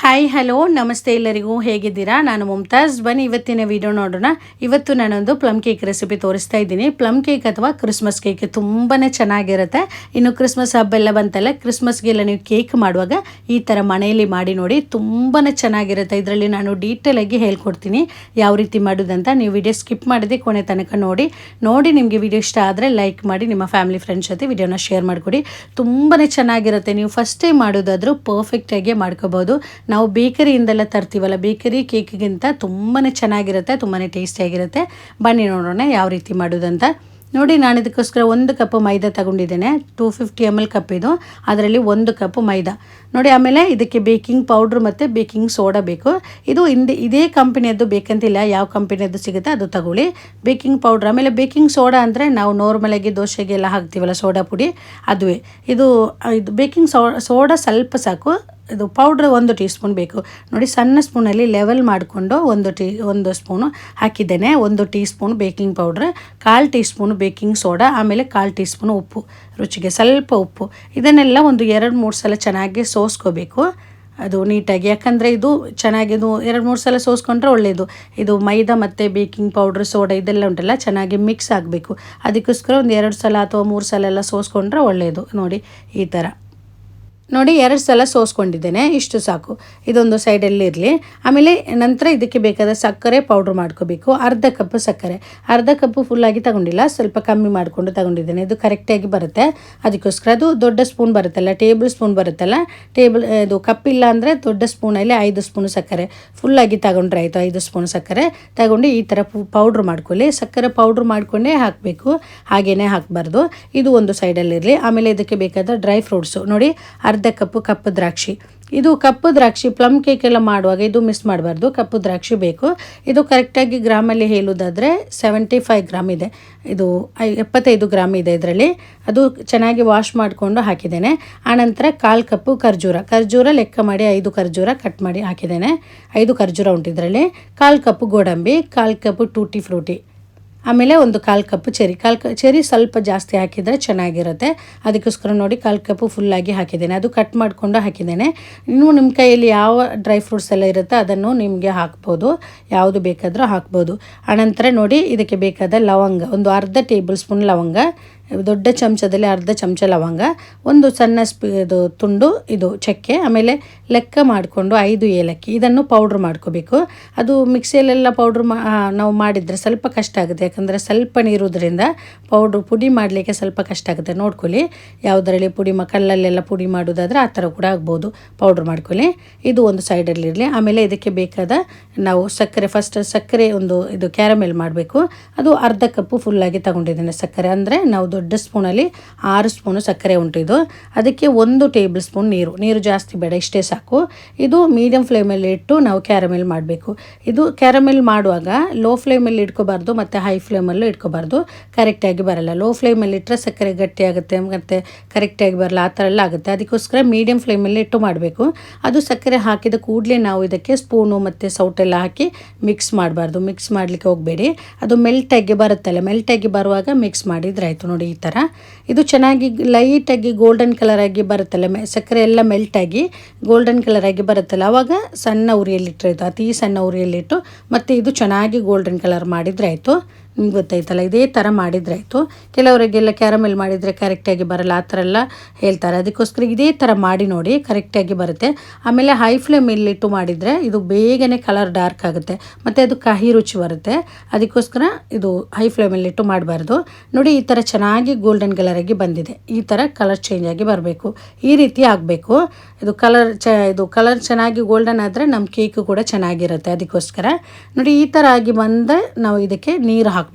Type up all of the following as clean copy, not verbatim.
Hi hello ನಮಸ್ತೆ ಎಲ್ಲರಿಗೂ ಹೇಗಿದ್ದೀರಾ? ನಾನು ಮುಮ್ತಾಜ್. ಬನ್ನಿ ಇವತ್ತಿನ ವಿಡಿಯೋ ನೋಡೋಣ. ಇವತ್ತು ನಾನೊಂದು ಪ್ಲಮ್ ಕೇಕ್ ರೆಸಿಪಿ ತೋರಿಸ್ತಾ ಇದ್ದೀನಿ. ಪ್ಲಮ್ ಕೇಕ್ ಅಥವಾ ಕ್ರಿಸ್ಮಸ್ ಕೇಕ್ ತುಂಬಾ ಚೆನ್ನಾಗಿರುತ್ತೆ. ಇನ್ನು ಕ್ರಿಸ್ಮಸ್ ಹಬ್ಬ ಎಲ್ಲ ಬಂತಲ್ಲ, ಕ್ರಿಸ್ಮಸ್ಗೆಲ್ಲ ನೀವು ಕೇಕ್ ಮಾಡುವಾಗ ಈ ಥರ ಮನೆಯಲ್ಲಿ ಮಾಡಿ ನೋಡಿ, ತುಂಬಾ ಚೆನ್ನಾಗಿರುತ್ತೆ. ಇದರಲ್ಲಿ ನಾನು ಡೀಟೇಲ್ ಆಗಿ ಹೇಳ್ಕೊಡ್ತೀನಿ ಯಾವ ರೀತಿ ಮಾಡೋದಂತ. ನೀವು ವಿಡಿಯೋ ಸ್ಕಿಪ್ ಮಾಡದೆ ಕೊನೆ ತನಕ ನೋಡಿ ನಿಮಗೆ ವಿಡಿಯೋ ಇಷ್ಟ ಆದರೆ ಲೈಕ್ ಮಾಡಿ, ನಿಮ್ಮ ಫ್ಯಾಮಿಲಿ ಫ್ರೆಂಡ್ಸ್ ಜೊತೆ ವಿಡಿಯೋನ ಶೇರ್ ಮಾಡಿಕೊಡಿ. ತುಂಬಾ ಚೆನ್ನಾಗಿರುತ್ತೆ. ನೀವು ಫಸ್ಟ್ ಟೈಮ್ ಮಾಡೋದಾದರೂ ಪರ್ಫೆಕ್ಟಾಗಿ ಮಾಡ್ಕೋಬೋದು. ನಾವು ಬೇಕರಿಯಿಂದೆಲ್ಲ ತರ್ತೀವಲ್ಲ, ಬೇಕರಿ ಕೇಕ್ಗಿಂತ ತುಂಬಾ ಚೆನ್ನಾಗಿರುತ್ತೆ, ತುಂಬಾ ಟೇಸ್ಟಿಯಾಗಿರುತ್ತೆ. ಬನ್ನಿ ನೋಡೋಣ ಯಾವ ರೀತಿ ಮಾಡೋದಂತ. ನೋಡಿ, ನಾನು ಇದಕ್ಕೋಸ್ಕರ 1 ಕಪ್ ಮೈದಾ ತಗೊಂಡಿದ್ದೇನೆ. 250 ml ಕಪ್ ಇದು, ಅದರಲ್ಲಿ 1 ಕಪ್ ಮೈದಾ ನೋಡಿ. ಆಮೇಲೆ ಇದಕ್ಕೆ ಬೇಕಿಂಗ್ ಪೌಡ್ರ್ ಮತ್ತು ಬೇಕಿಂಗ್ ಸೋಡಾ ಬೇಕು. ಇದು ಇದೇ ಕಂಪನಿಯದ್ದು ಬೇಕಂತಿಲ್ಲ, ಯಾವ ಕಂಪನಿಯದ್ದು ಸಿಗುತ್ತೆ ಅದು ತಗೊಳ್ಳಿ. ಬೇಕಿಂಗ್ ಪೌಡ್ರ್, ಆಮೇಲೆ ಬೇಕಿಂಗ್ ಸೋಡಾ ಅಂದರೆ ನಾವು ನಾರ್ಮಲಾಗಿ ದೋಸೆಗೆಲ್ಲ ಹಾಕ್ತೀವಲ್ಲ ಸೋಡಾ ಪುಡಿ, ಅದುವೇ ಇದು ಬೇಕಿಂಗ್ ಸೋಡಾ ಸ್ವಲ್ಪ ಸಾಕು. ಇದು ಪೌಡ್ರ್ 1 ಟೀ ಸ್ಪೂನ್ ಬೇಕು ನೋಡಿ. ಸಣ್ಣ ಸ್ಪೂನಲ್ಲಿ ಲೆವೆಲ್ ಮಾಡಿಕೊಂಡು 1 ಸ್ಪೂನು ಹಾಕಿದ್ದೇನೆ. 1 tea spoon baking powder, 1/4 tea spoon baking soda, ಆಮೇಲೆ 1/4 ಟೀ ಸ್ಪೂನು ಉಪ್ಪು, ರುಚಿಗೆ ಸ್ವಲ್ಪ ಉಪ್ಪು. ಇದನ್ನೆಲ್ಲ 2-3 ಸಲ ಚೆನ್ನಾಗಿ ಸೋಸ್ಕೋಬೇಕು ಅದು ನೀಟಾಗಿ. ಯಾಕಂದರೆ ಇದು ಚೆನ್ನಾಗಿ 2-3 ಸಲ ಸೋಸ್ಕೊಂಡ್ರೆ ಒಳ್ಳೆಯದು. ಇದು ಮೈದಾ ಮತ್ತು ಬೇಕಿಂಗ್ ಪೌಡ್ರ್ ಸೋಡಾ ಇದೆಲ್ಲ ಉಂಟಲ್ಲ, ಚೆನ್ನಾಗಿ ಮಿಕ್ಸ್ ಆಗಬೇಕು. ಅದಕ್ಕೋಸ್ಕರ 2 ಸಲ ಅಥವಾ 3 ಸಲ ಎಲ್ಲ ಸೋಸ್ಕೊಂಡ್ರೆ ಒಳ್ಳೆಯದು. ನೋಡಿ ಈ ಥರ ನೋಡಿ 2 ಸಲ ಸೋಸ್ಕೊಂಡಿದ್ದೇನೆ, ಇಷ್ಟು ಸಾಕು. ಇದೊಂದು ಸೈಡಲ್ಲಿ ಇರಲಿ. ಆಮೇಲೆ ನಂತರ ಇದಕ್ಕೆ ಬೇಕಾದ ಸಕ್ಕರೆ ಪೌಡ್ರ್ ಮಾಡ್ಕೋಬೇಕು. 1/2 ಕಪ್ ಸಕ್ಕರೆ, 1/2 ಕಪ್ ಫುಲ್ಲಾಗಿ ತಗೊಂಡಿಲ್ಲ, ಸ್ವಲ್ಪ ಕಮ್ಮಿ ಮಾಡಿಕೊಂಡು ತಗೊಂಡಿದ್ದೇನೆ. ಇದು ಕರೆಕ್ಟಾಗಿ ಬರುತ್ತೆ. ಅದಕ್ಕೋಸ್ಕರ ಅದು ದೊಡ್ಡ ಸ್ಪೂನ್ ಬರುತ್ತಲ್ಲ, ಟೇಬಲ್ ಸ್ಪೂನ್ ಬರುತ್ತಲ್ಲ, ಇದು ಕಪ್ ಇಲ್ಲ ಅಂದರೆ ದೊಡ್ಡ ಸ್ಪೂನಲ್ಲಿ 5 ಸ್ಪೂನ್ ಸಕ್ಕರೆ ಫುಲ್ಲಾಗಿ ತಗೊಂಡ್ರೆ ಆಯಿತು. 5 ಸ್ಪೂನ್ ಸಕ್ಕರೆ ತಗೊಂಡು ಈ ಥರ ಪೌಡ್ರ್ ಮಾಡ್ಕೊಳ್ಳಿ. ಸಕ್ಕರೆ ಪೌಡ್ರ್ ಮಾಡಿಕೊಂಡೇ ಹಾಕಬೇಕು, ಹಾಗೇ ಹಾಕಬಾರ್ದು. ಇದು ಒಂದು ಸೈಡಲ್ಲಿರಲಿ. ಆಮೇಲೆ ಇದಕ್ಕೆ ಬೇಕಾದ ಡ್ರೈ ಫ್ರೂಟ್ಸು ನೋಡಿ, 1/2 ಕಪ್ಪು ದ್ರಾಕ್ಷಿ. ಇದು ಕಪ್ಪು ದ್ರಾಕ್ಷಿ ಪ್ಲಮ್ ಕೇಕ್ ಎಲ್ಲ ಮಾಡುವಾಗ ಇದು ಮಿಸ್ ಮಾಡಬಾರ್ದು, ಕಪ್ಪು ದ್ರಾಕ್ಷಿ ಬೇಕು. ಇದು ಕರೆಕ್ಟಾಗಿ ಗ್ರಾಮಲ್ಲಿ ಹೇಳೋದಾದರೆ 75 ಗ್ರಾಮ್ ಇದೆ. ಇದು 75 ಗ್ರಾಮ್ ಇದೆ ಇದರಲ್ಲಿ. ಅದು ಚೆನ್ನಾಗಿ ವಾಶ್ ಮಾಡಿಕೊಂಡು ಹಾಕಿದ್ದೇನೆ. ಆನಂತರ 1/4 ಕಪ್ಪು ಖರ್ಜೂರ ಲೆಕ್ಕ ಮಾಡಿ 5 ಖರ್ಜೂರ ಕಟ್ ಮಾಡಿ ಹಾಕಿದ್ದೇನೆ. 5 ಖರ್ಜೂರ ಉಂಟು ಇದರಲ್ಲಿ. 1/4 ಕಪ್ಪು ಗೋಡಂಬಿ, 1/4 ಕಪ್ಪು ಟೂಟಿ ಫ್ರೂಟಿ, ಆಮೇಲೆ 1/4 ಕಪ್ ಚೆರಿ ಸ್ವಲ್ಪ ಜಾಸ್ತಿ ಹಾಕಿದರೆ ಚೆನ್ನಾಗಿರುತ್ತೆ. ಅದಕ್ಕೋಸ್ಕರ ನೋಡಿ 1/4 ಕಪ್ಪು ಫುಲ್ಲಾಗಿ ಹಾಕಿದ್ದೇನೆ. ಅದು ಕಟ್ ಮಾಡಿಕೊಂಡು ಹಾಕಿದ್ದೇನೆ. ಇನ್ನು ನಿಮ್ಮ ಕೈಯಲ್ಲಿ ಯಾವ ಡ್ರೈ ಫ್ರೂಟ್ಸ್ ಎಲ್ಲ ಇರುತ್ತೆ ಅದನ್ನು ನಿಮಗೆ ಹಾಕ್ಬೋದು, ಯಾವುದು ಬೇಕಾದರೂ ಹಾಕ್ಬೋದು. ಆನಂತರ ನೋಡಿ ಇದಕ್ಕೆ ಬೇಕಾದ ಲವಂಗ, 1/2 ಟೇಬಲ್ ಸ್ಪೂನ್ ಲವಂಗ, ದೊಡ್ಡ ಚಮಚದಲ್ಲಿ 1/2 ಚಮಚ ಲವಂಗ, 1 ಸಣ್ಣ ತುಂಡು ಇದು ಚಕ್ಕೆ, ಆಮೇಲೆ ಲೆಕ್ಕ ಮಾಡಿಕೊಂಡು 5 ಏಲಕ್ಕಿ. ಇದನ್ನು ಪೌಡ್ರ್ ಮಾಡ್ಕೋಬೇಕು. ಅದು ಮಿಕ್ಸಿಯಲ್ಲೆಲ್ಲ ಪೌಡ್ರ್ ನಾವು ಮಾಡಿದರೆ ಸ್ವಲ್ಪ ಕಷ್ಟ ಆಗುತ್ತೆ, ಯಾಕಂದರೆ ಸ್ವಲ್ಪ ನೀರುವುದರಿಂದ ಪುಡಿ ಮಾಡಲಿಕ್ಕೆ ಸ್ವಲ್ಪ ಕಷ್ಟ ಆಗುತ್ತೆ. ನೋಡ್ಕೊಳ್ಳಿ, ಯಾವುದರಲ್ಲಿ ಕಲ್ಲಲ್ಲೆಲ್ಲ ಪುಡಿ ಮಾಡೋದಾದರೆ ಆ ಥರ ಕೂಡ ಆಗ್ಬೋದು. ಪೌಡ್ರ್ ಮಾಡ್ಕೊಳ್ಳಿ. ಇದು ಒಂದು ಸೈಡಲ್ಲಿರಲಿ. ಆಮೇಲೆ ಇದಕ್ಕೆ ಬೇಕಾದ ನಾವು ಸಕ್ಕರೆ ಇದು ಕ್ಯಾರಮೆಲ್ ಮಾಡಬೇಕು. ಅದು 1/2 ಕಪ್ಪು ಫುಲ್ಲಾಗಿ ತಗೊಂಡಿದ್ದೇನೆ ಸಕ್ಕರೆ. ಅಂದರೆ ನಾವು ದೊಡ್ಡ ಸ್ಪೂನಲ್ಲಿ 6 ಸ್ಪೂನು ಸಕ್ಕರೆ ಉಂಟು ಇದು. ಅದಕ್ಕೆ 1 ಟೇಬಲ್ ಸ್ಪೂನ್ ನೀರು ಜಾಸ್ತಿ ಬೇಡ, ಇಷ್ಟೇ ಸಾಕು. ಇದು ಮೀಡಿಯಂ ಫ್ಲೇಮಲ್ಲಿ ಇಟ್ಟು ನಾವು ಕ್ಯಾರಮೆಲ್ ಮಾಡಬೇಕು. ಇದು ಕ್ಯಾರಮೆಲ್ ಮಾಡುವಾಗ ಲೋ ಫ್ಲೇಮಲ್ಲಿ ಇಟ್ಕೋಬಾರ್ದು ಮತ್ತು ಹೈ ಫ್ಲೇಮಲ್ಲೂ ಇಟ್ಕೋಬಾರ್ದು, ಕರೆಕ್ಟಾಗಿ ಬರಲ್ಲ. ಲೋ ಫ್ಲೇಮಲ್ಲಿ ಇಟ್ಟರೆ ಸಕ್ಕರೆ ಗಟ್ಟಿ ಆಗುತ್ತೆ ಮತ್ತು ಕರೆಕ್ಟಾಗಿ ಬರಲ್ಲ, ಆ ಥರ ಎಲ್ಲ ಆಗುತ್ತೆ. ಅದಕ್ಕೋಸ್ಕರ ಮೀಡಿಯಂ ಫ್ಲೇಮಲ್ಲಿ ಇಟ್ಟು ಮಾಡಬೇಕು. ಅದು ಸಕ್ಕರೆ ಹಾಕಿದ ಕೂಡಲೇ ನಾವು ಇದಕ್ಕೆ ಸ್ಪೂನು ಮತ್ತು ಸೌಟೆಲ್ಲ ಹಾಕಿ ಮಿಕ್ಸ್ ಮಾಡಬಾರ್ದು, ಮಿಕ್ಸ್ ಮಾಡಲಿಕ್ಕೆ ಹೋಗಬೇಡಿ. ಅದು ಮೆಲ್ಟಾಗಿ ಬರುತ್ತಲ್ಲ, ಮೆಲ್ಟಾಗಿ ಬರುವಾಗ ಮಿಕ್ಸ್ ಮಾಡಿದರೆ ಆಯಿತು. ನೋಡಿ ಈ ಥರ ಇದು ಚೆನ್ನಾಗಿ ಲೈಟಾಗಿ ಗೋಲ್ಡನ್ ಕಲರ್ ಆಗಿ ಬರುತ್ತಲ್ಲ, ಸಕ್ಕರೆ ಎಲ್ಲ ಮೆಲ್ಟಾಗಿ ಗೋಲ್ಡನ್ ಕಲರ್ ಆಗಿ ಬರುತ್ತಲ್ಲ, ಆವಾಗ ಸಣ್ಣ ಉರಿಯಲ್ಲಿಟ್ಟರೆ ಆಯಿತು, ಅತಿ ಸಣ್ಣ ಉರಿಯಲ್ಲಿಟ್ಟು ಮತ್ತೆ ಇದು ಚೆನ್ನಾಗಿ ಗೋಲ್ಡನ್ ಕಲರ್ ಮಾಡಿದರೆ ಆಯಿತು. ನಿಮ್ಗೆ ಗೊತ್ತಾಯ್ತಲ್ಲ, ಇದೇ ಥರ ಮಾಡಿದರೆ ಆಯಿತು. ಕೆಲವರಿಗೆಲ್ಲ ಕ್ಯಾರಮೆಲ್ ಮಾಡಿದರೆ ಕರೆಕ್ಟಾಗಿ ಬರಲ್ಲ, ಆ ಥರ ಎಲ್ಲ ಹೇಳ್ತಾರೆ. ಅದಕ್ಕೋಸ್ಕರ ಇದೇ ಥರ ಮಾಡಿ ನೋಡಿ, ಕರೆಕ್ಟಾಗಿ ಬರುತ್ತೆ. ಆಮೇಲೆ ಹೈ ಫ್ಲೇಮಲ್ಲಿಟ್ಟು ಮಾಡಿದರೆ ಇದು ಬೇಗನೆ ಕಲರ್ ಡಾರ್ಕ್ ಆಗುತ್ತೆ ಮತ್ತು ಅದು ಕಹಿ ರುಚಿ ಬರುತ್ತೆ. ಅದಕ್ಕೋಸ್ಕರ ಇದು ಹೈ ಫ್ಲೇಮಲ್ಲಿಟ್ಟು ಮಾಡಬಾರ್ದು. ನೋಡಿ ಈ ಥರ ಚೆನ್ನಾಗಿ ಗೋಲ್ಡನ್ ಕಲರಾಗಿ ಬಂದಿದೆ. ಈ ಥರ ಕಲರ್ ಚೇಂಜ್ ಆಗಿ ಬರಬೇಕು, ಈ ರೀತಿ ಆಗಬೇಕು. ಇದು ಕಲರ್ ಚೆನ್ನಾಗಿ ಗೋಲ್ಡನ್ ಆದರೆ ನಮ್ಮ ಕೇಕು ಕೂಡ ಚೆನ್ನಾಗಿರುತ್ತೆ. ಅದಕ್ಕೋಸ್ಕರ ನೋಡಿ ಈ ಥರ ಆಗಿ ಬಂದರೆ ನಾವು ಇದಕ್ಕೆ ನೀರು ಹಾಕಬೇಕು.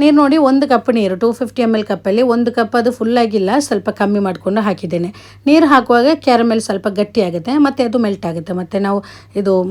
ನೀರು ನೋಡಿ 1 ಕಪ್ ನೀರು, 250 ml ಕಪ್ಪಲ್ಲಿ 1 ಕಪ್, ಅದು ಫುಲ್ಲಾಗಿಲ್ಲ, ಸ್ವಲ್ಪ ಕಮ್ಮಿ ಮಾಡಿಕೊಂಡು ಹಾಕಿದ್ದೇನೆ. ನೀರು ಹಾಕುವಾಗ ಕ್ಯಾರಮೆಲ್ ಸ್ವಲ್ಪ ಗಟ್ಟಿ ಆಗುತ್ತೆ ಮತ್ತು ಅದು ಮೆಲ್ಟ್ ಆಗುತ್ತೆ. ಮತ್ತು ನಾವು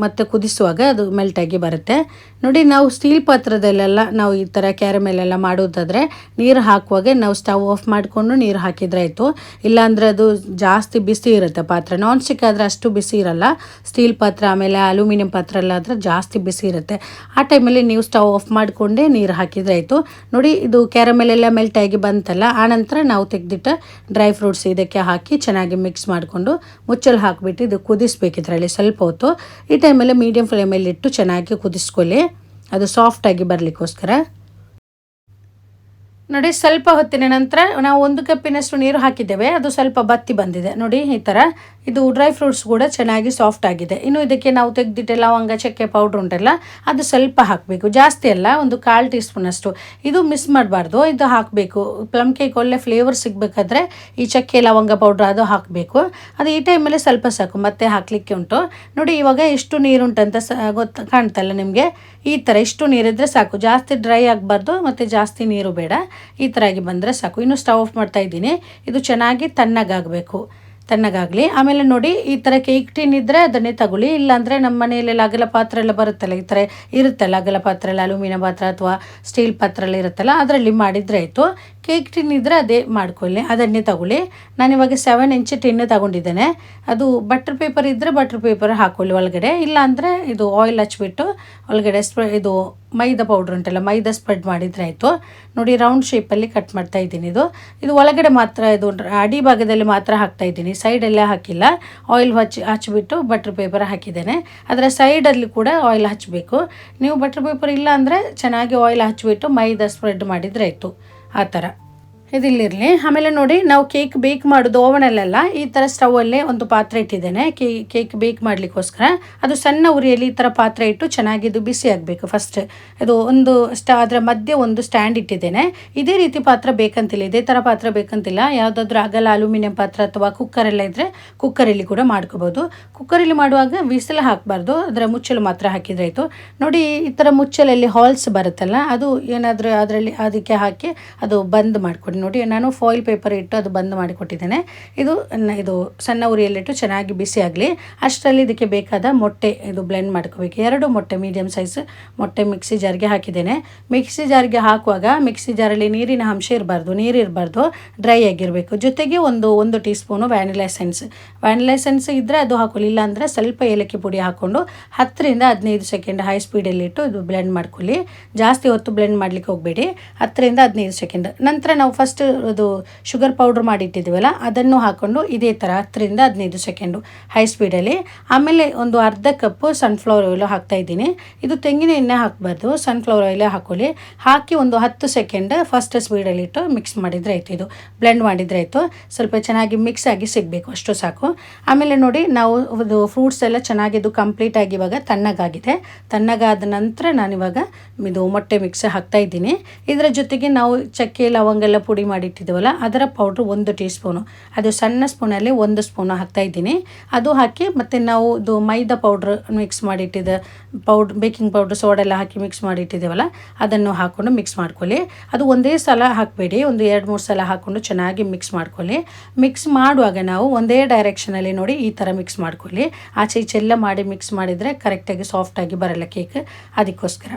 ಮತ್ತೆ ಕುದಿಸುವಾಗ ಅದು ಮೆಲ್ಟಾಗಿ ಬರುತ್ತೆ. ನೋಡಿ, ನಾವು ಸ್ಟೀಲ್ ಪಾತ್ರದಲ್ಲೆಲ್ಲ ನಾವು ಈ ಥರ ಕ್ಯಾರಮೆಲೆಲ್ಲ ಮಾಡೋದಾದರೆ ನೀರು ಹಾಕುವಾಗ ನಾವು ಸ್ಟವ್ ಆಫ್ ಮಾಡಿಕೊಂಡು ನೀರು ಹಾಕಿದರೆ ಆಯಿತು. ಇಲ್ಲಾಂದರೆ ಅದು ಜಾಸ್ತಿ ಬಿಸಿ ಇರುತ್ತೆ ಪಾತ್ರೆ. ನಾನ್ ಸ್ಟಿಕ್ ಆದರೆ ಅಷ್ಟು ಬಿಸಿ ಇರಲ್ಲ, ಸ್ಟೀಲ್ ಪಾತ್ರ ಆಮೇಲೆ ಅಲ್ಯೂಮಿನಿಯಂ ಪಾತ್ರ ಎಲ್ಲ ಆದರೆ ಜಾಸ್ತಿ ಬಿಸಿ ಇರುತ್ತೆ. ಆ ಟೈಮಲ್ಲಿ ನೀವು ಸ್ಟವ್ ಆಫ್ ಮಾಡಿಕೊಂಡೇ ನೀರು ಹಾಕಿದರೆ ಮಾಡಿದರೆ ಆಯಿತು. ನೋಡಿ ಇದು ಕ್ಯಾರಮೆಲ್ ಎಲ್ಲ ಮೆಲ್ಟ್ ಆಗಿ ಬಂತಲ್ಲ, ಆನಂತರ ನಾವು ತೆಗೆದಿಟ್ಟ ಡ್ರೈ ಫ್ರೂಟ್ಸ್ ಇದಕ್ಕೆ ಹಾಕಿ ಚೆನ್ನಾಗಿ ಮಿಕ್ಸ್ ಮಾಡಿಕೊಂಡು ಮುಚ್ಚಲು ಹಾಕಿಬಿಟ್ಟು ಇದು ಕುದಿಸ್ಬೇಕು ಇದರಲ್ಲಿ ಸ್ವಲ್ಪ ಹೊತ್ತು. ಈ ಟೈಮಲ್ಲಿ ಮೀಡಿಯಮ್ ಫ್ಲೇಮಲ್ಲಿ ಇಟ್ಟು ಚೆನ್ನಾಗಿ ಕುದಿಸ್ಕೊಳ್ಳಿ, ಅದು ಸಾಫ್ಟಾಗಿ ಬರಲಿಕ್ಕೋಸ್ಕರ. ನೋಡಿ ಸ್ವಲ್ಪ ಹೊತ್ತಿನ ನಂತರ ನಾವು 1 ಕಪ್ಪಿನಷ್ಟು ನೀರು ಹಾಕಿದ್ದೇವೆ, ಅದು ಸ್ವಲ್ಪ ಬತ್ತಿ ಬಂದಿದೆ ನೋಡಿ ಈ ಥರ. ಇದು ಡ್ರೈ ಫ್ರೂಟ್ಸ್ ಕೂಡ ಚೆನ್ನಾಗಿ ಸಾಫ್ಟ್ ಆಗಿದೆ. ಇನ್ನು ಇದಕ್ಕೆ ನಾವು ತೆಗೆದಿಟ್ಟೆ ಲವಂಗ ಚಕ್ಕೆ ಪೌಡ್ರ್ ಉಂಟಲ್ಲ, ಅದು ಸ್ವಲ್ಪ ಹಾಕಬೇಕು, ಜಾಸ್ತಿ ಅಲ್ಲ, ಒಂದು 1/4 ಟೀ ಸ್ಪೂನಷ್ಟು. ಇದು ಮಿಸ್ ಮಾಡಬಾರ್ದು, ಇದು ಹಾಕಬೇಕು. ಪ್ಲಮ್ ಕೇಕ್ ಒಳ್ಳೆ ಫ್ಲೇವರ್ ಸಿಗಬೇಕಾದ್ರೆ ಈ ಚಕ್ಕೆ ಲವಂಗ ಪೌಡ್ರ್ ಅದು ಹಾಕಬೇಕು. ಅದು ಈ ಟೈಮಲ್ಲಿ ಸ್ವಲ್ಪ ಸಾಕು, ಮತ್ತೆ ಹಾಕಲಿಕ್ಕೆ ಉಂಟು. ನೋಡಿ ಇವಾಗ ಎಷ್ಟು ನೀರುಂಟಂತ ಕಾಣ್ತಲ್ಲ ನಿಮಗೆ, ಈ ಥರ ಇಷ್ಟು ನೀರಿದ್ರೆ ಸಾಕು, ಜಾಸ್ತಿ ಡ್ರೈ ಆಗಬಾರ್ದು ಮತ್ತು ಜಾಸ್ತಿ ನೀರು ಬೇಡ. ಈ ಥರ ಆಗಿ ಬಂದರೆ ಸಾಕು. ಇನ್ನು ಸ್ಟವ್ ಆಫ್ ಮಾಡ್ತಾ ಇದ್ದೀನಿ. ಇದು ಚೆನ್ನಾಗಿ ತಣ್ಣಗಾಗಬೇಕು, ತಣ್ಣಗಾಗಲಿ. ಆಮೇಲೆ ನೋಡಿ ಈ ಥರ ಕೇಕ್ ಟಿನ್ ಇದ್ದರೆ ಅದನ್ನೇ ತಗೊಳ್ಳಿ, ಇಲ್ಲಾಂದರೆ ನಮ್ಮ ಮನೆಯಲ್ಲೆಲ್ಲ ಅಗಲ ಪಾತ್ರೆ ಎಲ್ಲ ಬರುತ್ತಲ್ಲ, ಈ ಥರ ಇರುತ್ತಲ್ಲ ಅಗಲ ಪಾತ್ರೆ ಎಲ್ಲ, ಅಲ್ಯೂಮಿನಿಯಂ ಪಾತ್ರೆ ಅಥವಾ ಸ್ಟೀಲ್ ಪಾತ್ರೆ ಎಲ್ಲ ಇರುತ್ತಲ್ಲ, ಅದರಲ್ಲಿ ಮಾಡಿದರೆ ಆಯಿತು. ಕೇಕ್ ಟಿನ್ ಇದ್ದರೆ ಅದೇ ಮಾಡ್ಕೊಳ್ಳಿ, ಅದನ್ನೇ ತಗೊಳ್ಳಿ. ನಾನಿವಾಗ 7 ಇಂಚ್ ಟಿನ್ ತಗೊಂಡಿದ್ದೇನೆ. ಅದು ಬಟರ್ ಪೇಪರ್ ಇದ್ದರೆ ಬಟರ್ ಪೇಪರ್ ಹಾಕ್ಕೊಳ್ಳಿ ಒಳಗಡೆ, ಇಲ್ಲಾಂದರೆ ಇದು ಆಯಿಲ್ ಹಚ್ಬಿಟ್ಟು ಒಳಗಡೆ ಇದು ಮೈದಾ ಪೌಡ್ರ್ ಉಂಟಲ್ಲ, ಮೈದಾ ಸ್ಪ್ರೆಡ್ ಮಾಡಿದರೆ ಆಯಿತು. ನೋಡಿ ರೌಂಡ್ ಶೇಪಲ್ಲಿ ಕಟ್ ಮಾಡ್ತಾ ಇದ್ದೀನಿ. ಇದು ಒಳಗಡೆ ಮಾತ್ರ, ಇದು ಅಡಿ ಭಾಗದಲ್ಲಿ ಮಾತ್ರ ಹಾಕ್ತಾ ಇದ್ದೀನಿ, ಸೈಡೆಲ್ಲ ಹಾಕಿಲ್ಲ. ಆಯಿಲ್ ಹಚ್ಚಿಬಿಟ್ಟು ಬಟರ್ ಪೇಪರ್ ಹಾಕಿದ್ದೇನೆ, ಅದರ ಸೈಡಲ್ಲಿ ಕೂಡ ಆಯಿಲ್ ಹಚ್ಚಬೇಕು. ನೀವು ಬಟರ್ ಪೇಪರ್ ಇಲ್ಲ ಅಂದರೆ ಚೆನ್ನಾಗಿ ಆಯಿಲ್ ಹಚ್ಚಿಬಿಟ್ಟು ಮೈದಾ ಸ್ಪ್ರೆಡ್ ಮಾಡಿದರೆ ಆಯಿತು, ಆ ಥರ. ಇದಿಲ್ಲಿರಲಿ. ಆಮೇಲೆ ನೋಡಿ ನಾವು ಕೇಕ್ ಬೇಕ್ ಮಾಡೋದು ಓವನಲ್ಲೆಲ್ಲ ಈ ಥರ ಸ್ಟವಲ್ಲೇ ಒಂದು ಪಾತ್ರೆ ಇಟ್ಟಿದ್ದೇನೆ ಕೇಕ್ ಬೇಕ್ ಮಾಡಲಿಕ್ಕೋಸ್ಕರ. ಅದು ಸಣ್ಣ ಉರಿಯಲ್ಲಿ ಈ ಥರ ಪಾತ್ರೆ ಇಟ್ಟು ಚೆನ್ನಾಗಿ ಇದು ಬಿಸಿ ಆಗಬೇಕು. ಫಸ್ಟ್ ಇದು ಒಂದು ಅದರ ಮಧ್ಯೆ ಒಂದು ಸ್ಟ್ಯಾಂಡ್ ಇಟ್ಟಿದ್ದೇನೆ. ಇದೇ ರೀತಿ ಪಾತ್ರ ಬೇಕಂತಿಲ್ಲ, ಇದೇ ಥರ ಪಾತ್ರ ಬೇಕಂತಿಲ್ಲ. ಯಾವುದಾದ್ರೂ ಅಗಲ ಅಲ್ಯೂಮಿನಿಯಂ ಪಾತ್ರ ಅಥವಾ ಕುಕ್ಕರೆಲ್ಲ ಇದ್ದರೆ ಕುಕ್ಕರಲ್ಲಿ ಕೂಡ ಮಾಡ್ಕೋಬೋದು. ಕುಕ್ಕರಲ್ಲಿ ಮಾಡುವಾಗ ವಿಸಿಲ್ ಹಾಕಬಾರ್ದು, ಅದರ ಮುಚ್ಚಲು ಮಾತ್ರ ಹಾಕಿದರೆ ಆಯಿತು. ನೋಡಿ ಈ ಥರ ಮುಚ್ಚಲಲ್ಲಿ ಹಾಲ್ಸ್ ಬರುತ್ತಲ್ಲ, ಅದು ಏನಾದರೂ ಅದರಲ್ಲಿ ಅದಕ್ಕೆ ಹಾಕಿ ಅದು ಬಂದ್ ಮಾಡಿಕೊಡಿ. ನೋಡಿ ನಾನು ಫಾಯಿಲ್ ಪೇಪರ್ ಇಟ್ಟು ಅದು ಬಂದ್ ಮಾಡಿಕೊಟ್ಟಿದ್ದೇನೆ. ಇದು ಸಣ್ಣ ಉರಿಯಲ್ಲಿಟ್ಟು ಚೆನ್ನಾಗಿ ಬಿಸಿ ಆಗಲಿ. ಅಷ್ಟರಲ್ಲಿ ಇದಕ್ಕೆ ಬೇಕಾದ ಮೊಟ್ಟೆ ಇದು ಬ್ಲೆಂಡ್ ಮಾಡ್ಕೋಬೇಕು. 2 ಮೊಟ್ಟೆ ಮೀಡಿಯಮ್ ಸೈಜ್ ಮೊಟ್ಟೆ ಮಿಕ್ಸಿ ಜಾರ್ಗೆ ಹಾಕಿದ್ದೇನೆ. ಮಿಕ್ಸಿ ಜಾರ್ಗೆ ಹಾಕುವಾಗ ಮಿಕ್ಸಿ ಜಾರಲ್ಲಿ ನೀರಿನ ಅಂಶ ಇರಬಾರ್ದು, ನೀರು ಇರಬಾರ್ದು, ಡ್ರೈ ಆಗಿರಬೇಕು. ಜೊತೆಗೆ ಒಂದು ಟೀ ಸ್ಪೂನು ವ್ಯಾನಿಲಾ ಎಸೆನ್ಸ್ ಇದ್ದರೆ ಅದು ಹಾಕೊಳ್ಳಿ, ಇಲ್ಲಾಂದರೆ ಸ್ವಲ್ಪ ಏಲಕ್ಕಿ ಪುಡಿ ಹಾಕ್ಕೊಂಡು 10 ರಿಂದ 15 ಸೆಕೆಂಡ್ ಹೈ ಸ್ಪೀಡಲ್ಲಿಟ್ಟು ಇದು ಬ್ಲೆಂಡ್ ಮಾಡ್ಕೊಳ್ಳಿ. ಜಾಸ್ತಿ ಹೊತ್ತು ಬ್ಲೆಂಡ್ ಮಾಡಲಿಕ್ಕೆ ಹೋಗಬೇಡಿ, 10 ರಿಂದ 15 ಸೆಕೆಂಡ್. ನಂತರ ನಾವು ಫಸ್ಟ್ ಅದು ಶುಗರ್ ಪೌಡ್ರ್ ಮಾಡಿಟ್ಟಿದ್ದೀವಲ್ಲ ಅದನ್ನು ಹಾಕ್ಕೊಂಡು ಇದೇ ಥರ 10 ರಿಂದ 15 ಸೆಕೆಂಡು ಹೈ ಸ್ಪೀಡಲ್ಲಿ. ಆಮೇಲೆ ಒಂದು ಅರ್ಧ ಕಪ್ಪು ಸನ್ಫ್ಲವರ್ ಆಯಿಲ್ ಹಾಕ್ತಾ ಇದ್ದೀನಿ. ಇದು ತೆಂಗಿನ ಎಣ್ಣೆ ಹಾಕಬಾರ್ದು, ಸನ್ಫ್ಲವರ್ ಆಯಿಲೇ ಹಾಕೊಳ್ಳಿ. ಹಾಕಿ ಒಂದು 10 ಸೆಕೆಂಡ್ ಫಸ್ಟ್ ಸ್ಪೀಡಲ್ಲಿಟ್ಟು ಮಿಕ್ಸ್ ಮಾಡಿದರೆ ಆಯಿತು, ಇದು ಬ್ಲೆಂಡ್ ಮಾಡಿದರೆ ಆಯಿತು. ಸ್ವಲ್ಪ ಚೆನ್ನಾಗಿ ಮಿಕ್ಸ್ ಆಗಿ ಸಿಗಬೇಕು, ಅಷ್ಟು ಸಾಕು. ಆಮೇಲೆ ನೋಡಿ ನಾವು ಇದು ಫ್ರೂಟ್ಸ್ ಎಲ್ಲ ಚೆನ್ನಾಗಿ ಇದು ಕಂಪ್ಲೀಟಾಗಿ ಇವಾಗ ತಣ್ಣಗಾಗಿದೆ. ತಣ್ಣಗಾದ ನಂತರ ನಾನಿವಾಗ ಇದು ಮೊಟ್ಟೆ ಮಿಕ್ಸ್ ಹಾಕ್ತಾ ಇದ್ದೀನಿ. ಇದರ ಜೊತೆಗೆ ನಾವು ಚಕ್ಕೆ ಲವಂಗ ಎಲ್ಲ ಪುಡಿ ಮಾಡಿಟ್ಟಿದ್ದೀವಲ್ಲ ಅದರ ಪೌಡ್ರು 1 ಟೀ ಸ್ಪೂನು, ಅದು ಸಣ್ಣ ಸ್ಪೂನಲ್ಲಿ 1 ಸ್ಪೂನು ಹಾಕ್ತಾ ಇದ್ದೀನಿ. ಅದು ಹಾಕಿ ಮತ್ತು ನಾವು ಇದು ಮೈದಾ ಪೌಡ್ರ್ ಮಿಕ್ಸ್ ಮಾಡಿಟ್ಟಿದ್ದ ಬೇಕಿಂಗ್ ಪೌಡ್ರ್ ಸೋಡಾ ಎಲ್ಲ ಹಾಕಿ ಮಿಕ್ಸ್ ಮಾಡಿಟ್ಟಿದ್ದೇವಲ್ಲ ಅದನ್ನು ಹಾಕ್ಕೊಂಡು ಮಿಕ್ಸ್ ಮಾಡ್ಕೊಳ್ಳಿ. ಅದು ಒಂದೇ ಸಲ ಹಾಕಬೇಡಿ, ಒಂದು 2-3 ಸಲ ಹಾಕ್ಕೊಂಡು ಚೆನ್ನಾಗಿ ಮಿಕ್ಸ್ ಮಾಡ್ಕೊಳ್ಳಿ. ಮಿಕ್ಸ್ ಮಾಡುವಾಗ ನಾವು ಒಂದೇ ಡೈರೆಕ್ಷನಲ್ಲಿ ನೋಡಿ ಈ ಥರ ಮಿಕ್ಸ್ ಮಾಡ್ಕೊಳ್ಳಿ. ಆಚೆ ಈಚೆ ಎಲ್ಲ ಮಾಡಿ ಮಿಕ್ಸ್ ಮಾಡಿದರೆ ಕರೆಕ್ಟಾಗಿ ಸಾಫ್ಟಾಗಿ ಬರಲ್ಲ ಕೇಕ್. ಅದಕ್ಕೋಸ್ಕರ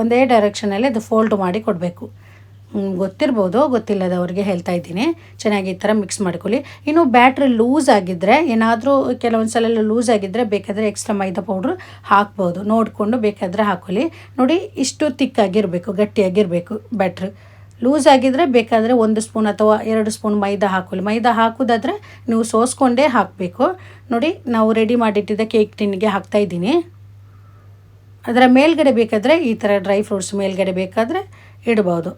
ಒಂದೇ ಡೈರೆಕ್ಷನಲ್ಲಿ ಅದು ಫೋಲ್ಡ್ ಮಾಡಿ ಕೊಡಬೇಕು. ಗೊತ್ತಿರ್ಬೋದು, ಗೊತ್ತಿಲ್ಲದವ್ರಿಗೆ ಹೇಳ್ತಾ ಇದ್ದೀನಿ. ಚೆನ್ನಾಗಿ ಈ ಥರ ಮಿಕ್ಸ್ ಮಾಡ್ಕೊಳ್ಳಿ. ಇನ್ನು ಬ್ಯಾಟ್ರಿ ಲೂಸ್ ಆಗಿದ್ದರೆ, ಏನಾದರೂ ಕೆಲವೊಂದು ಸಲ ಲೂಸ್ ಆಗಿದ್ದರೆ ಬೇಕಾದರೆ ಎಕ್ಸ್ಟ್ರಾ ಮೈದಾ ಪೌಡ್ರು ಹಾಕ್ಬೋದು, ನೋಡಿಕೊಂಡು ಬೇಕಾದರೆ ಹಾಕ್ಕೊಳ್ಳಿ. ನೋಡಿ ಇಷ್ಟು ತಿಕ್ಕಾಗಿರಬೇಕು, ಗಟ್ಟಿಯಾಗಿರಬೇಕು ಬ್ಯಾಟ್ರಿ. ಲೂಸ್ ಆಗಿದ್ದರೆ ಬೇಕಾದರೆ 1 ಸ್ಪೂನ್ ಅಥವಾ 2 ಸ್ಪೂನ್ ಮೈದಾ ಹಾಕೊಳ್ಳಿ. ಮೈದಾ ಹಾಕೋದಾದರೆ ನೀವು ಸೋಸ್ಕೊಂಡೇ ಹಾಕಬೇಕು. ನೋಡಿ ನಾವು ರೆಡಿ ಮಾಡಿಟ್ಟಿದ್ದ ಕೇಕ್ ಟಿನ್ಗೆ ಹಾಕ್ತಾಯಿದ್ದೀನಿ. ಅದರ ಮೇಲ್ಗಡೆ ಬೇಕಾದರೆ ಈ ಥರ ಡ್ರೈ ಫ್ರೂಟ್ಸ್ ಮೇಲ್ಗಡೆ ಬೇಕಾದರೆ ಇಡ್ಬೋದು,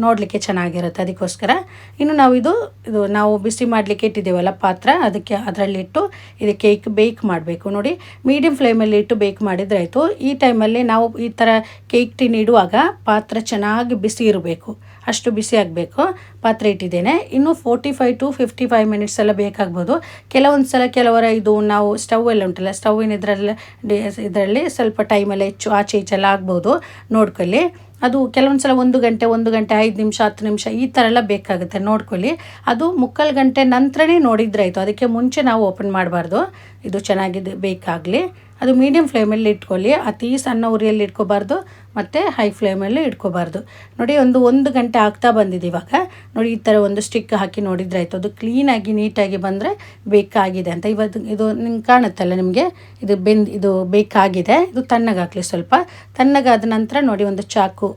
ನೋಡಲಿಕ್ಕೆ ಚೆನ್ನಾಗಿರುತ್ತೆ. ಅದಕ್ಕೋಸ್ಕರ ಇನ್ನು ನಾವು ಇದು ನಾವು ಬಿಸಿ ಮಾಡಲಿಕ್ಕೆ ಇಟ್ಟಿದ್ದೇವಲ್ಲ ಪಾತ್ರ, ಅದರಲ್ಲಿಟ್ಟು ಇದು ಕೇಕ್ ಬೇಕ್ ಮಾಡಬೇಕು. ನೋಡಿ ಮೀಡಿಯಮ್ ಫ್ಲೇಮಲ್ಲಿ ಇಟ್ಟು ಬೇಕ್ ಮಾಡಿದರೆ ಆಯಿತು. ಈ ಟೈಮಲ್ಲಿ ನಾವು ಈ ಥರ ಕೇಕ್ ಟಿನ್ ಇಡುವಾಗ ಪಾತ್ರ ಚೆನ್ನಾಗಿ ಬಿಸಿ ಇರಬೇಕು, ಅಷ್ಟು ಬಿಸಿ ಆಗಬೇಕು. ಪಾತ್ರೆ ಇಟ್ಟಿದ್ದೇನೆ. ಇನ್ನು 45 to 55 ಮಿನಿಟ್ಸ್ ಎಲ್ಲ ಬೇಕಾಗ್ಬೋದು. ಕೆಲವರ ಇದು ನಾವು ಸ್ಟವ್ ಎಲ್ಲ ಉಂಟಲ್ಲ, ಸ್ಟವ್ವಿನ ಇದರಲ್ಲಿ ಸ್ವಲ್ಪ ಟೈಮೆಲ್ಲ ಹೆಚ್ಚು ಆಚೆ ಈಚೆಲ್ಲ ಆಗ್ಬೋದು, ನೋಡ್ಕೊಳ್ಳಿ. ಅದು ಕೆಲವೊಂದು ಸಲ 1 ಗಂಟೆ 5 ನಿಮಿಷ 10 ನಿಮಿಷ ಈ ಥರ ಎಲ್ಲ ಬೇಕಾಗುತ್ತೆ, ನೋಡ್ಕೊಳ್ಳಿ. ಅದು 3/4 ಗಂಟೆ ನಂತರನೇ ನೋಡಿದರೆ ಆಯಿತು, ಅದಕ್ಕೆ ಮುಂಚೆ ನಾವು ಓಪನ್ ಮಾಡಬಾರ್ದು. ಇದು ಚೆನ್ನಾಗಿದೆ ಬೇಕಾಗಲಿ. ಅದು ಮೀಡಿಯಮ್ ಫ್ಲೇಮಲ್ಲಿ ಇಟ್ಕೊಳ್ಳಿ, ಅತಿ ಸಣ್ಣ ಉರಿಯಲ್ಲಿ ಇಟ್ಕೋಬಾರ್ದು ಮತ್ತು ಹೈ ಫ್ಲೇಮಲ್ಲಿ ಇಟ್ಕೋಬಾರ್ದು. ನೋಡಿ 1 ಗಂಟೆ ಆಗ್ತಾ ಬಂದಿದೆ ಇವಾಗ. ನೋಡಿ ಈ ಥರ ಒಂದು ಸ್ಟಿಕ್ ಹಾಕಿ ನೋಡಿದರೆ ಆಯಿತು, ಅದು ಕ್ಲೀನಾಗಿ ನೀಟಾಗಿ ಬಂದರೆ ಬೇಕಾಗಿದೆ ಅಂತ. ಇದು ನಿಮ್ಗೆ ಕಾಣುತ್ತಲ್ಲ ನಿಮಗೆ, ಇದು ಬೇಕಾಗಿದೆ. ಇದು ತಣ್ಣಗಾಗಲಿ, ಸ್ವಲ್ಪ ತಣ್ಣಗಾದ ನಂತರ ನೋಡಿ ಒಂದು ಚಾಕು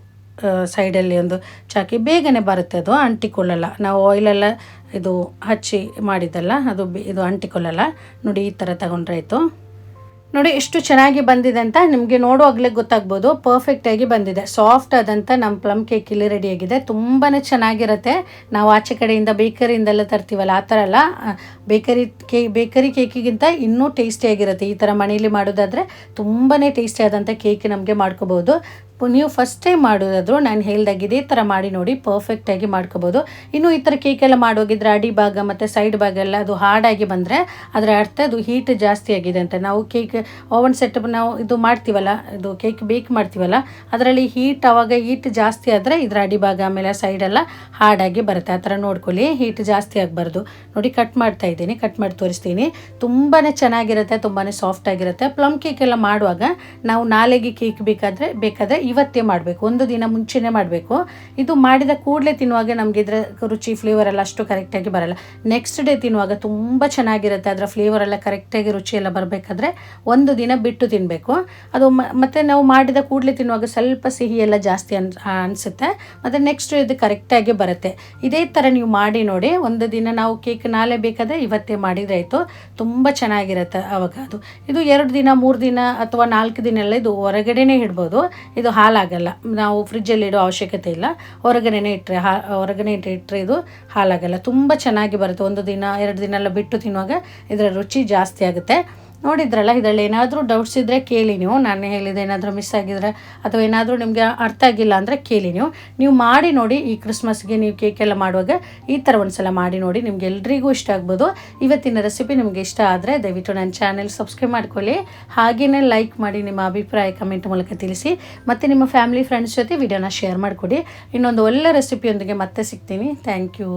ಸೈಡಲ್ಲಿ ಒಂದು ಚಾಕಿ ಬೇಗನೆ ಬರುತ್ತೆ, ಅದು ಅಂಟಿಕೊಳ್ಳಲ್ಲ. ನಾವು ಆಯಿಲೆಲ್ಲ ಇದು ಹಚ್ಚಿ ಮಾಡಿದ್ದಲ್ಲ ಅದು ಇದು ಅಂಟಿಕೊಳ್ಳಲ್ಲ. ನೋಡಿ ಈ ಥರ ತಗೊಂಡ್ರೆ ಆಯಿತು. ನೋಡಿ ಎಷ್ಟು ಚೆನ್ನಾಗಿ ಬಂದಿದೆ ಅಂತ ನಿಮಗೆ ನೋಡುವಾಗಲೇ ಗೊತ್ತಾಗ್ಬೋದು. ಪರ್ಫೆಕ್ಟಾಗಿ ಬಂದಿದೆ. ಸಾಫ್ಟ್ ಆದಂಥ ನಮ್ಮ ಪ್ಲಮ್ ಕೇಕ್ ಇಲ್ಲಿ ರೆಡಿಯಾಗಿದೆ. ತುಂಬಾ ಚೆನ್ನಾಗಿರುತ್ತೆ. ನಾವು ಆಚೆ ಕಡೆಯಿಂದ ಬೇಕರಿಯಿಂದೆಲ್ಲ ತರ್ತೀವಲ್ಲ ಆ ಥರ ಅಲ್ಲ. ಬೇಕರಿ ಕೇಕಿಗಿಂತ ಇನ್ನೂ ಟೇಸ್ಟಿಯಾಗಿರುತ್ತೆ. ಈ ಥರ ಮನೇಲಿ ಮಾಡೋದಾದರೆ ತುಂಬಾ ಟೇಸ್ಟಿ ಆದಂಥ ಕೇಕ್ ನಮಗೆ ಮಾಡ್ಕೋಬೋದು. ನೀವು ಫಸ್ಟ್ ಟೈಮ್ ಮಾಡೋದಾದರೂ ನಾನು ಹೇಳ್ದಾಗೆ ಇದೇ ಥರ ಮಾಡಿ ನೋಡಿ, ಪರ್ಫೆಕ್ಟಾಗಿ ಮಾಡ್ಕೋಬೋದು. ಇನ್ನು ಈ ಥರ ಕೇಕೆಲ್ಲ ಮಾಡೋಗಿದ್ರೆ ಅಡಿ ಭಾಗ ಮತ್ತು ಸೈಡ್ ಭಾಗ ಎಲ್ಲ ಅದು ಹಾರ್ಡಾಗಿ ಬಂದರೆ ಅದರ ಅರ್ಥ ಅದು ಹೀಟ್ ಜಾಸ್ತಿ ಆಗಿದೆ ಅಂತ. ನಾವು ಕೇಕ್ ಓವನ್ ಸೆಟಪ್ ನಾವು ಇದು ಮಾಡ್ತೀವಲ್ಲ, ಇದು ಕೇಕ್ ಬೇಕ್ ಮಾಡ್ತೀವಲ್ಲ, ಅದರಲ್ಲಿ ಆವಾಗ ಹೀಟ್ ಜಾಸ್ತಿ ಆದರೆ ಇದರ ಅಡಿ ಭಾಗ ಆಮೇಲೆ ಸೈಡೆಲ್ಲ ಹಾರ್ಡಾಗಿ ಬರುತ್ತೆ. ಆ ಥರ ನೋಡ್ಕೊಳ್ಳಿ, ಹೀಟ್ ಜಾಸ್ತಿ ಆಗಬಾರ್ದು. ನೋಡಿ ಕಟ್ ಮಾಡ್ತಾ ಇದ್ದೀನಿ, ಕಟ್ ಮಾಡಿ ತೋರಿಸ್ತೀನಿ. ತುಂಬಾ ಚೆನ್ನಾಗಿರುತ್ತೆ, ತುಂಬಾ ಸಾಫ್ಟ್ ಆಗಿರುತ್ತೆ. ಪ್ಲಮ್ ಕೇಕ್ ಎಲ್ಲ ಮಾಡುವಾಗ ನಾವು ನಾಳೆಗೆ ಕೇಕ್ ಬೇಕಾದರೆ ಇವತ್ತೇ ಮಾಡಬೇಕು, ಒಂದು ದಿನ ಮುಂಚೆನೇ ಮಾಡಬೇಕು. ಇದು ಮಾಡಿದ ಕೂಡಲೇ ತಿನ್ನುವಾಗ ನಮಗೆ ಇದರ ರುಚಿ ಫ್ಲೇವರ್ ಎಲ್ಲ ಅಷ್ಟು ಕರೆಕ್ಟಾಗಿ ಬರಲ್ಲ. ನೆಕ್ಸ್ಟ್ ಡೇ ತಿನ್ನುವಾಗ ತುಂಬ ಚೆನ್ನಾಗಿರುತ್ತೆ. ಅದರ ಫ್ಲೇವರ್ ಎಲ್ಲ ಕರೆಕ್ಟಾಗಿ ರುಚಿ ಎಲ್ಲ ಬರಬೇಕಾದ್ರೆ ಒಂದು ದಿನ ಬಿಟ್ಟು ತಿನ್ನಬೇಕು. ಅದು ಮತ್ತು ನಾವು ಮಾಡಿದ ಕೂಡಲೇ ತಿನ್ನುವಾಗ ಸ್ವಲ್ಪ ಸಿಹಿ ಎಲ್ಲ ಜಾಸ್ತಿ ಅನಿಸುತ್ತೆ. ಮತ್ತು ನೆಕ್ಸ್ಟ್ ಇದು ಕರೆಕ್ಟಾಗಿ ಬರುತ್ತೆ. ಇದೇ ಥರ ನೀವು ಮಾಡಿ ನೋಡಿ. ಒಂದು ದಿನ ನಾವು ಕೇಕ್ ನಾಳೆ ಬೇಕಾದರೆ ಇವತ್ತೇ ಮಾಡಿದರೆ ಆಯಿತು, ತುಂಬ ಚೆನ್ನಾಗಿರುತ್ತೆ ಆವಾಗ. ಇದು 2 ದಿನ 3 ದಿನ ಅಥವಾ 4 ದಿನ ಎಲ್ಲ ಇದು ಹೊರಗಡೆನೇ ಇಡ್ಬೋದು. ಇದು ಹಾಲಾಗಲ್ಲ. ನಾವು ಫ್ರಿಜ್ಜಲ್ಲಿ ಇಡೋ ಅವಶ್ಯಕತೆ ಇಲ್ಲ. ಹೊರಗಡೆ ಇಟ್ಟರೆ ಇದು ಹಾಲಾಗಲ್ಲ. ತುಂಬ ಚೆನ್ನಾಗಿ ಬರುತ್ತೆ. 1 ದಿನ 2 ದಿನ ಎಲ್ಲ ಬಿಟ್ಟು ತಿನ್ನುವಾಗ ಇದರ ರುಚಿ ಜಾಸ್ತಿ ಆಗುತ್ತೆ. ನೋಡಿದ್ರಲ್ಲ, ಇದರಲ್ಲಿ ಏನಾದರೂ ಡೌಟ್ಸ್ ಇದ್ದರೆ ಕೇಳಿ ನೀವು. ನಾನು ಹೇಳಿದೆ ಏನಾದರೂ ಮಿಸ್ ಆಗಿದ್ರೆ ಅಥವಾ ಏನಾದರೂ ನಿಮಗೆ ಅರ್ಥ ಆಗಿಲ್ಲ ಅಂದರೆ ಕೇಳಿ ನೀವು ಮಾಡಿ ನೋಡಿ. ಈ ಕ್ರಿಸ್ಮಸ್ಗೆ ನೀವು ಕೇಕೆಲ್ಲ ಮಾಡುವಾಗ ಈ ಥರ ಒಂದು ಸಲ ಮಾಡಿ ನೋಡಿ, ನಿಮ್ಗೆ ಎಲ್ರಿಗೂ ಇಷ್ಟ ಆಗ್ಬೋದು. ಇವತ್ತಿನ ರೆಸಿಪಿ ನಿಮಗೆ ಇಷ್ಟ ಆದರೆ ದಯವಿಟ್ಟು ನನ್ನ ಚಾನೆಲ್ ಸಬ್ಸ್ಕ್ರೈಬ್ ಮಾಡ್ಕೊಳ್ಳಿ. ಹಾಗೆಯೇ ಲೈಕ್ ಮಾಡಿ, ನಿಮ್ಮ ಅಭಿಪ್ರಾಯ ಕಮೆಂಟ್ ಮೂಲಕ ತಿಳಿಸಿ. ಮತ್ತು ನಿಮ್ಮ ಫ್ಯಾಮಿಲಿ ಫ್ರೆಂಡ್ಸ್ ಜೊತೆ ವಿಡಿಯೋನ ಶೇರ್ ಮಾಡಿಕೊಡಿ. ಇನ್ನೊಂದು ಒಳ್ಳೆ ರೆಸಿಪಿಯೊಂದಿಗೆ ಮತ್ತೆ ಸಿಗ್ತೀನಿ. Thank you.